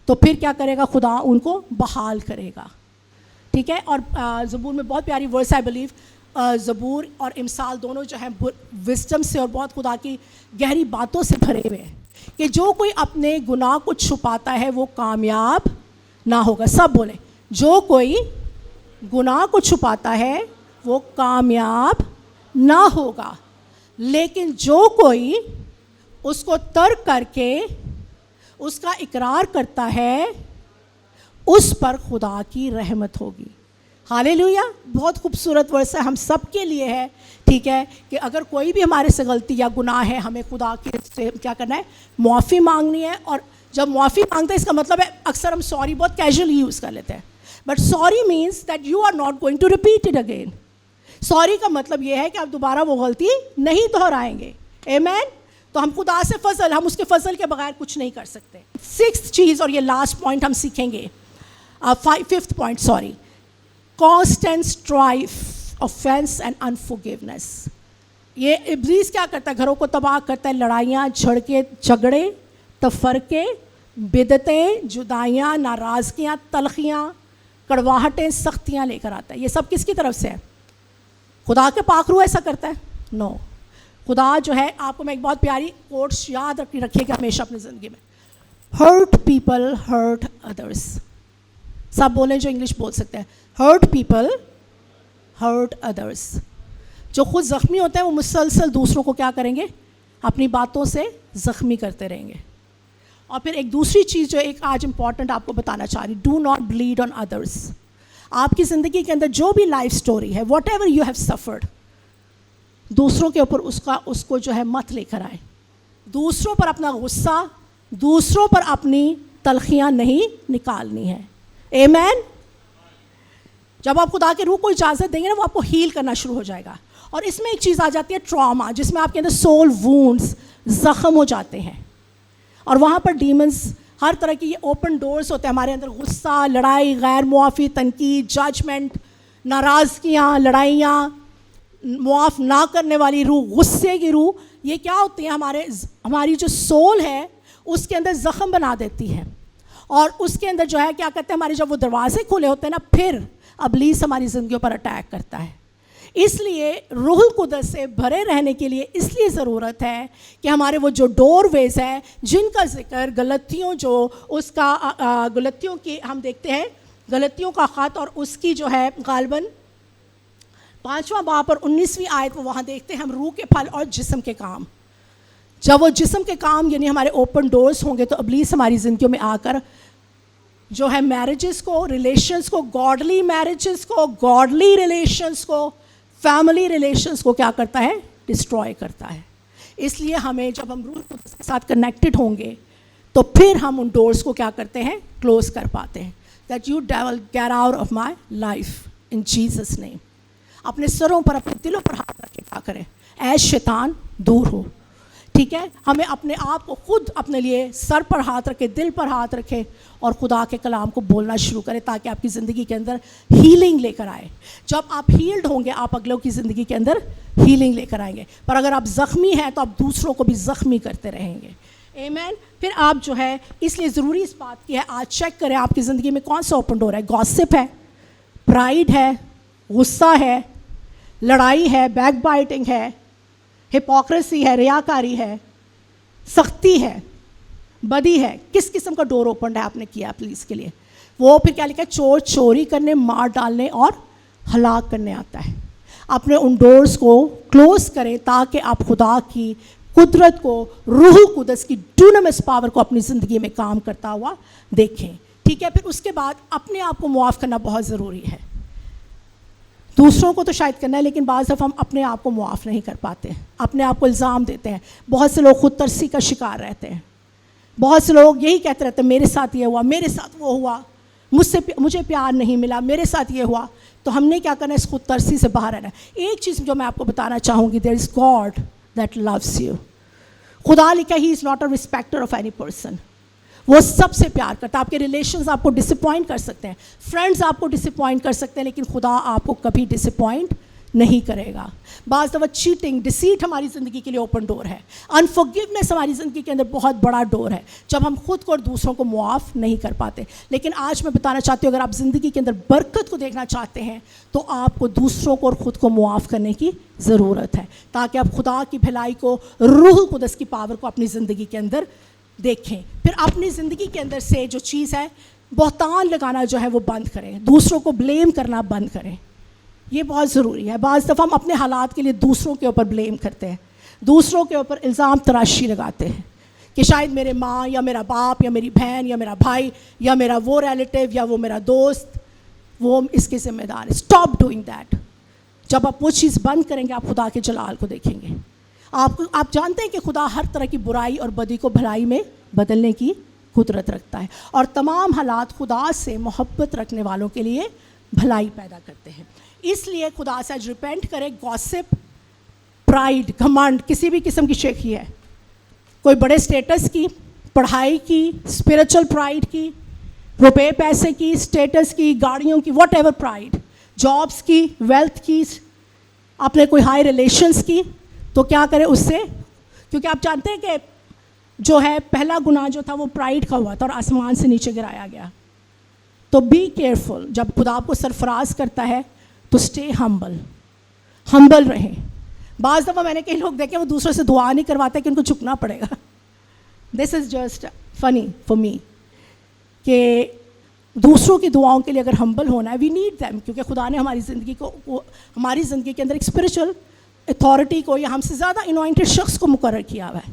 تو پھر کیا کرے گا؟ خدا ان کو بحال کرے گا. ٹھیک ہے. اور زبور میں بہت پیاری ورس ہے, بلیو زبور اور امثال دونوں جو ہیں وزڈم سے اور بہت خدا کی گہری باتوں سے بھرے ہوئے ہیں, کہ جو کوئی اپنے گناہ کو چھپاتا ہے وہ کامیاب نہ ہوگا. سب بولیں, جو کوئی گناہ کو چھپاتا ہے وہ کامیاب نہ ہوگا, لیکن جو کوئی اس کو ترک کر کے اس کا اقرار کرتا ہے اس پر خدا کی رحمت ہوگی. ہاللیلویا. بہت خوبصورت ورس ہے, ہم سب کے لیے ہے. ٹھیک ہے, کہ اگر کوئی بھی ہمارے سے غلطی یا گناہ ہے, ہمیں خدا کے سے کیا کرنا ہے؟ معافی مانگنی ہے. اور جب معافی مانگتے ہیں اس کا مطلب ہے, اکثر ہم سوری بہت کیجولی یوز کر لیتے ہیں, but sorry means that you are not going to repeat it again. Sorry کا مطلب یہ ہے کہ آپ دوبارہ وہ غلطی نہیں دہرائیں گے. آمین. تو ہم خدا سے فضل, ہم اس کے فضل کے بغیر کچھ نہیں کر سکتے. 6th چیز اور یہ لاسٹ پوائنٹ ہم سیکھیں گے, 5th point sorry, constant strife, offense and unforgiveness. یہ ابلیس کیا کرتا ہے, گھروں کو تباہ کرتا ہے, لڑائیاں, جھگڑے, تفرقے, بدعتیں, جدائیاں, ناراضگیاں, تلخیاں, کڑواہٹیں, سختیاں لے کر آتا ہے. یہ سب کس کی طرف سے ہے؟ خدا کے پاک روح ایسا کرتا ہے؟ نو. خدا جو ہے, آپ کو میں ایک بہت پیاری کوٹس یاد رکھیے گا ہمیشہ اپنی زندگی میں, ہرٹ پیپل ہرٹ ادرس. سب بولیں جو انگلش بول سکتے ہیں, ہرٹ پیپل ہرٹ ادرس. جو خود زخمی ہوتے ہیں وہ مسلسل دوسروں کو کیا کریں گے, اپنی باتوں سے زخمی کرتے رہیں گے. اور پھر ایک دوسری چیز جو ایک آج امپورٹنٹ آپ کو بتانا چاہ رہی, ڈو ناٹ بلیڈ آن ادرس. آپ کی زندگی کے اندر جو بھی لائف سٹوری ہے, what ever you have suffered, دوسروں کے اوپر اس کو جو ہے مت لے کر آئیں. دوسروں پر اپنا غصہ, دوسروں پر اپنی تلخیاں نہیں نکالنی ہے. آمین. جب آپ خدا کے روح کو اجازت دیں گے نا, وہ آپ کو ہیل کرنا شروع ہو جائے گا. اور اس میں ایک چیز آ جاتی ہے ٹراما, جس میں آپ کے اندر سول وونڈز, زخم ہو جاتے ہیں, اور وہاں پر ڈیمنز ہر طرح کی یہ اوپن ڈورز ہوتے ہیں ہمارے اندر. غصہ, لڑائی, غیر موافی, تنقید, ججمنٹ, ناراضگیاں, لڑائیاں, معاف نہ کرنے والی روح, غصے کی روح, یہ کیا ہوتی ہیں, ہماری جو سول ہے اس کے اندر زخم بنا دیتی ہے. اور اس کے اندر جو ہے کیا کہتے ہیں, ہمارے جب وہ دروازے کھلے ہوتے ہیں نا, پھر ابلیس ہماری زندگیوں پر اٹیک کرتا ہے. اس لیے روح القدس سے بھرے رہنے کے لیے اس لیے ضرورت ہے کہ ہمارے وہ جو ڈور ویز ہیں, جن کا ذکر غلطیوں کی ہم دیکھتے ہیں, غلطیوں کا خط, اور اس کی جو ہے غالباً 5واں باب اور 19ویں آیت, وہ وہاں دیکھتے ہیں ہم روح کے پھل اور جسم کے کام. جب وہ جسم کے کام یعنی ہمارے اوپن ڈورز ہوں گے, تو ابلیس ہماری زندگیوں میں آ کر جو ہے میرجز کو, ریلیشنز کو, گاڈلی میرجز کو, گاڈلی ریلیشنز کو, فیملی ریلیشنز کو کیا کرتا ہے, ڈسٹروائے کرتا ہے. اس لیے ہمیں جب ہم روح القدس کے ساتھ کنیکٹڈ ہوں گے تو پھر ہم ان ڈورز کو کیا کرتے ہیں, کلوز کر پاتے ہیں. That you devil get out of my life in Jesus name. اپنے سروں پر, اپنے دلوں پر ہاتھ رکھ کے کیا کریں, اے شیطان دور ہو. ٹھیک ہے, ہمیں اپنے آپ کو خود اپنے لیے سر پر ہاتھ رکھے, دل پر ہاتھ رکھے, اور خدا کے کلام کو بولنا شروع کریں, تاکہ آپ کی زندگی کے اندر ہیلنگ لے کر آئے. جب آپ ہیلڈ ہوں گے, آپ اگلوں کی زندگی کے اندر ہیلنگ لے کر آئیں گے. پر اگر آپ زخمی ہیں تو آپ دوسروں کو بھی زخمی کرتے رہیں گے. آمین. پھر آپ جو ہے, اس لیے ضروری اس بات کی ہے, آج چیک کریں آپ کی زندگی میں کون سا اوپن ڈور ہے. گاسپ ہے, پرائڈ ہے, غصہ ہے, لڑائی ہے, بیک بائٹنگ ہے, ہپوکریسی ہے, ریاکاری ہے, سختی ہے, بدی ہے. کس قسم کا ڈور اوپن ہے آپ نے کیا پلیز کے لیے. وہ پھر کیا لکھا ہے, چور چوری کرنے, مار ڈالنے اور ہلاک کرنے آتا ہے. اپنے ان ڈورز کو کلوز کریں تاکہ آپ خدا کی قدرت کو, روح القدس کی ڈونمس پاور کو اپنی زندگی میں کام کرتا ہوا دیکھیں. ٹھیک ہے. پھر اس کے بعد اپنے آپ کو معاف کرنا بہت ضروری ہے. دوسروں کو تو شاید کرنا ہے, لیکن بعض دفعہ ہم اپنے آپ کو معاف نہیں کر پاتے, اپنے آپ کو الزام دیتے ہیں. بہت سے لوگ خود ترسی کا شکار رہتے ہیں. بہت سے لوگ یہی کہتے رہتے ہیں, میرے ساتھ یہ ہوا, میرے ساتھ وہ ہوا, مجھے پیار نہیں ملا, میرے ساتھ یہ ہوا. تو ہم نے کیا کرنا ہے, اس خود ترسی سے باہر رہنا ہے. ایک چیز جو میں آپ کو بتانا چاہوں گی, there is God that loves you. خدا لکھا, he is not a respecter of any person. وہ سب سے پیار کرتا ہے. آپ کے ریلیشنز آپ کو ڈسپوائنٹ کر سکتے ہیں, فرینڈز آپ کو ڈسپوائنٹ کر سکتے ہیں, لیکن خدا آپ کو کبھی ڈسپوائنٹ نہیں کرے گا. بعض دفعہ چیٹنگ, ڈیسیٹ ہماری زندگی کے لیے اوپن ڈور ہے. انفارگیونیس ہماری زندگی کے اندر بہت بڑا ڈور ہے, جب ہم خود کو اور دوسروں کو معاف نہیں کر پاتے. لیکن آج میں بتانا چاہتی ہوں, اگر آپ زندگی کے اندر برکت کو دیکھنا چاہتے ہیں تو آپ کو دوسروں کو اور خود کو معاف کرنے کی ضرورت ہے, تاکہ آپ خدا کی بھلائی کو, روح القدس کی پاور کو اپنی زندگی کے اندر دیکھیں. پھر اپنی زندگی کے اندر سے جو چیز ہے, بہتان لگانا جو ہے وہ بند کریں, دوسروں کو بلیم کرنا بند کریں. یہ بہت ضروری ہے. بعض دفعہ ہم اپنے حالات کے لیے دوسروں کے اوپر بلیم کرتے ہیں, دوسروں کے اوپر الزام تراشی لگاتے ہیں کہ شاید میرے ماں یا میرا باپ یا میری بہن یا میرا بھائی یا میرا وہ ریلیٹیو یا وہ میرا دوست وہ اس کے ذمہ دار ہے. Stop doing that. جب آپ وہ چیز بند کریں گے, آپ خدا کے جلال کو دیکھیں گے. آپ جانتے ہیں کہ خدا ہر طرح کی برائی اور بدی کو بھلائی میں بدلنے کی قدرت رکھتا ہے, اور تمام حالات خدا سے محبت رکھنے والوں کے لیے بھلائی پیدا کرتے ہیں. اس لیے خدا سے آج ریپینٹ کرے. گوسپ, پرائڈ, گھمنڈ, کسی بھی قسم کی شیخی ہے, کوئی بڑے اسٹیٹس کی, پڑھائی کی, اسپرچل پرائڈ کی, روپے پیسے کی, اسٹیٹس کی, گاڑیوں کی, واٹ ایور پرائڈ, جابس کی, ویلتھ کی, اپنے کوئی ہائی ریلیشنس کی, تو کیا کرے اس سے, کیونکہ آپ جانتے ہیں کہ جو ہے پہلا گناہ جو تھا وہ پرائڈ کا ہوا تھا اور آسمان سے نیچے گرایا گیا. تو بی کیئرفل, جب خدا آپ کو سرفراز کرتا ہے تو اسٹے ہمبل رہیں. بعض دفعہ میں نے کئی لوگ دیکھے وہ دوسروں سے دعا نہیں کرواتے کہ ان کو جھکنا پڑے گا. دس از جسٹ فنی فار می کہ دوسروں کی دعاؤں کے لیے اگر ہمبل ہونا ہے, وی نیڈ دیم, کیونکہ خدا نے ہماری زندگی کو, ہماری زندگی کے اندر ایک اسپرچل اتھارٹی کو یا ہم سے زیادہ انوائنٹڈ شخص کو مقرر کیا ہوا ہے.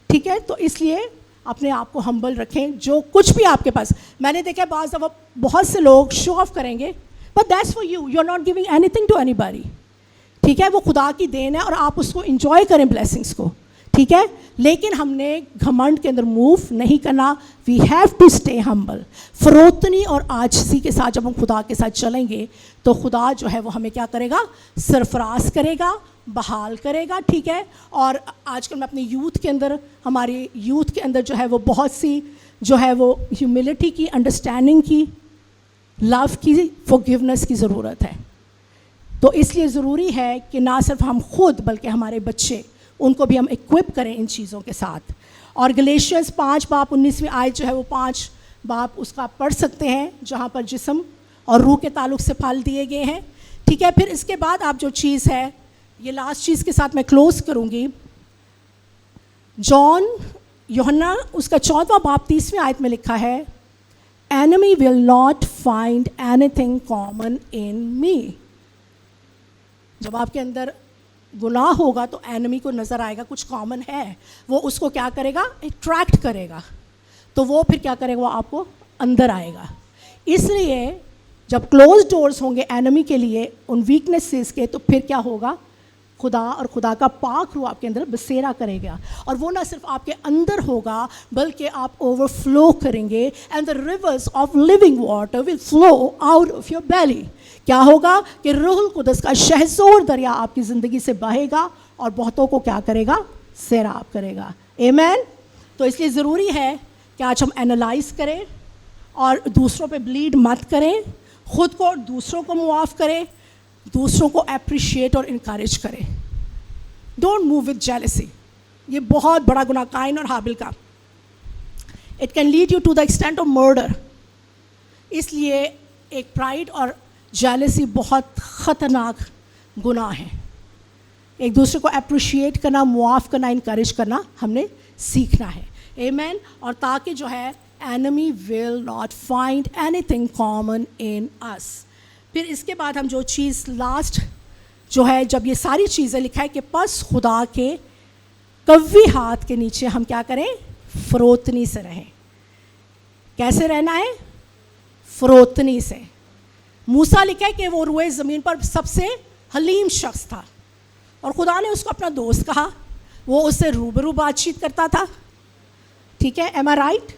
ٹھیک ہے, تو اس لیے اپنے آپ کو ہمبل رکھیں. جو کچھ بھی آپ کے پاس, میں نے دیکھا بعض دفعہ بہت سے لوگ شو آف کریں گے, but that's for you, you are not giving anything to anybody. ٹھیک ہے, وہ خدا کی دین ہے اور آپ اس کو انجوائے کریں بلیسنگس کو. ٹھیک ہے, لیکن ہم نے گھمنڈ کے اندر موو نہیں کرنا. وی ہیو ٹو اسٹے ہمبل. فروتنی اور عاجزی کے ساتھ جب ہم خدا کے ساتھ چلیں گے تو خدا جو ہے وہ ہمیں کیا کرے گا, سرفراز کرے گا, بحال کرے گا. ٹھیک ہے, اور آج کل میں اپنے یوتھ کے اندر, ہماری یوتھ کے اندر جو ہے وہ بہت سی جو ہے وہ ہیوملٹی کی, انڈرسٹینڈنگ کی, لو کی, فورگیونیس کی ضرورت ہے. تو اس لیے ضروری ہے کہ نہ صرف ہم خود بلکہ ہمارے بچے, ان کو بھی ہم ایکوپ کریں ان چیزوں کے ساتھ. اور گلیشیئنس 5:19 آیت جو ہے وہ 5 اس کا پڑھ سکتے ہیں, جہاں پر جسم اور روح کے تعلق سے پھل دیے گئے ہیں. ٹھیک ہے, پھر اس کے بعد آپ جو چیز ہے, یہ لاسٹ چیز کے ساتھ میں کلوز کروں گی. یوحنا اس کا 4:30 آیت میں لکھا ہے, enemy will not find anything common in me. جب آپ کے اندر گناہ ہوگا تو اینمی کو نظر آئے گا کچھ کامن ہے, وہ اس کو کیا کرے گا, اٹریکٹ کرے گا, تو وہ پھر کیا کرے گا, وہ آپ کو اندر آئے گا. اس لیے جب کلوز ڈورز ہوں گے اینمی کے لیے ان ویکنیسز کے, تو پھر کیا ہوگا, خدا اور خدا کا پاک روح آپ کے اندر بسیرا کرے گا. اور وہ نہ صرف آپ کے اندر ہوگا بلکہ آپ اوور فلو کریں گے. And the rivers of living water will flow out of your belly. کیا ہوگا کہ روح القدس کا شہزور دریا آپ کی زندگی سے بہے گا اور بہتوں کو کیا کرے گا, سیراب کرے گا. آمین. تو اس لیے ضروری ہے کہ آج ہم اینالائز کریں اور دوسروں پہ بلیڈ مت کریں, خود کو اور دوسروں کو معاف کریں, دوسروں کو اپریشیٹ اور انکریج کریں. Don't move with jealousy. یہ بہت بڑا گناہ قائن اور حابل کا. It can lead you to the extent of murder. اس لیے ایک پرائڈ اور جیلسی بہت خطرناک گناہ ہے. ایک دوسرے کو اپریشیٹ کرنا, معاف کرنا, انکریج کرنا ہم نے سیکھنا ہے. آمین. اور تاکہ جو ہے enemy will not find anything common in us. پھر اس کے بعد ہم جو چیز لاسٹ جو ہے, جب یہ ساری چیزیں لکھا ہے کہ پس خدا کے قوی ہاتھ کے نیچے ہم کیا کریں, فروتنی سے رہیں. کیسے رہنا ہے, فروتنی سے. موسیٰ لکھا ہے کہ وہ روئے زمین پر سب سے حلیم شخص تھا اور خدا نے اس کو اپنا دوست کہا. وہ اس سے روبرو بات چیت کرتا تھا. ٹھیک ہے, ایم آئی رائٹ.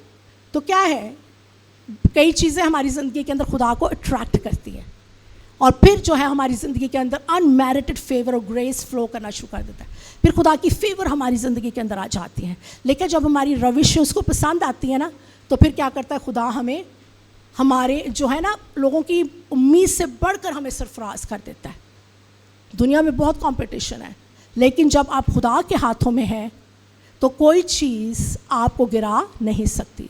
تو کیا ہے, کئی چیزیں ہماری زندگی کے اندر خدا کو اٹریکٹ کرتی ہے اور پھر جو ہے ہماری زندگی کے اندر انمیرٹڈ فیور اور گریس فلو کرنا شروع کر دیتا ہے. پھر خدا کی فیور ہماری زندگی کے اندر آ جاتی ہے. لیکن جب ہماری روش اس کو پسند آتی ہے نا, تو پھر کیا کرتا ہے خدا, ہمیں ہمارے جو ہے نا لوگوں کی امید سے بڑھ کر ہمیں سرفراز کر دیتا ہے. دنیا میں بہت کمپٹیشن ہے, لیکن جب آپ خدا کے ہاتھوں میں ہیں تو کوئی چیز آپ کو گرا نہیں سکتی,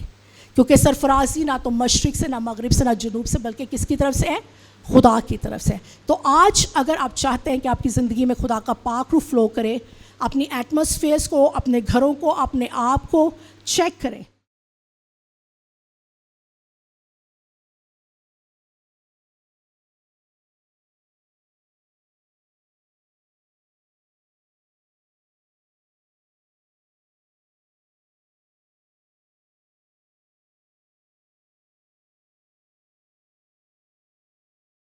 کیونکہ سرفرازی نہ تو مشرق سے, نہ مغرب سے, نہ جنوب سے, بلکہ کس کی طرف سے ہے, خدا کی طرف سے. تو آج اگر آپ چاہتے ہیں کہ آپ کی زندگی میں خدا کا پاک روح فلو کرے, اپنی ایٹماسفیئرس کو, اپنے گھروں کو, اپنے آپ کو چیک کریں.